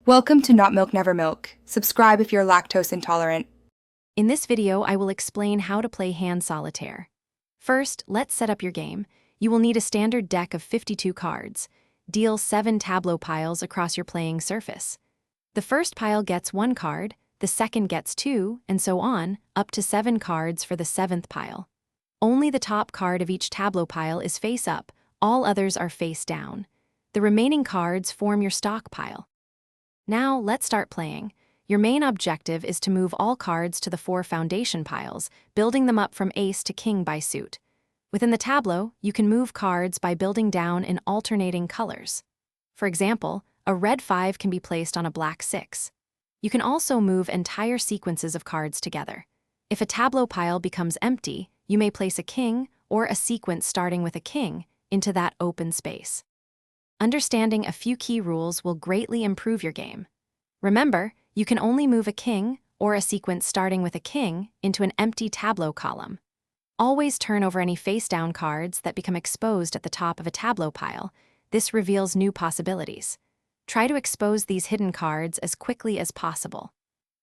Welcome to Not Milk Never Milk. Subscribe if you're lactose intolerant. In this video, I will explain how to play hand solitaire. First, let's set up your game. You will need a standard deck of 52 cards. Deal 7 tableau piles across your playing surface. The first pile gets 1 card, the second gets 2, and so on, up to 7 cards for the 7th pile. Only the top card of each tableau pile is face up, all others are face down. The remaining cards form your stock pile. Now, let's start playing. Your main objective is to move all cards to the 4 foundation piles, building them up from ace to king by suit. Within the tableau, you can move cards by building down in alternating colors. For example, a red 5 can be placed on a black 6. You can also move entire sequences of cards together. If a tableau pile becomes empty, you may place a king, or a sequence starting with a king, into that open space. Understanding a few key rules will greatly improve your game. Remember, you can only move a king, or a sequence starting with a king, into an empty tableau column. Always turn over any face-down cards that become exposed at the top of a tableau pile. This reveals new possibilities. Try to expose these hidden cards as quickly as possible.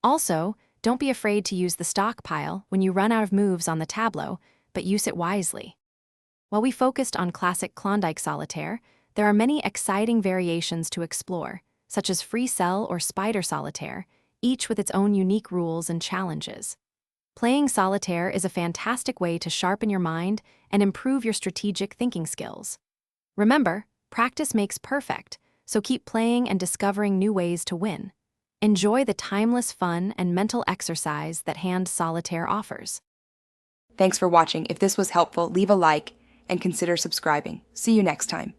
Also, don't be afraid to use the stock pile when you run out of moves on the tableau, but use it wisely. While we focused on classic Klondike solitaire, there are many exciting variations to explore, such as free cell or spider solitaire, each with its own unique rules and challenges. Playing solitaire is a fantastic way to sharpen your mind and improve your strategic thinking skills. Remember, practice makes perfect, so keep playing and discovering new ways to win. Enjoy the timeless fun and mental exercise that hand solitaire offers. Thanks for watching. If this was helpful, leave a like and consider subscribing. See you next time.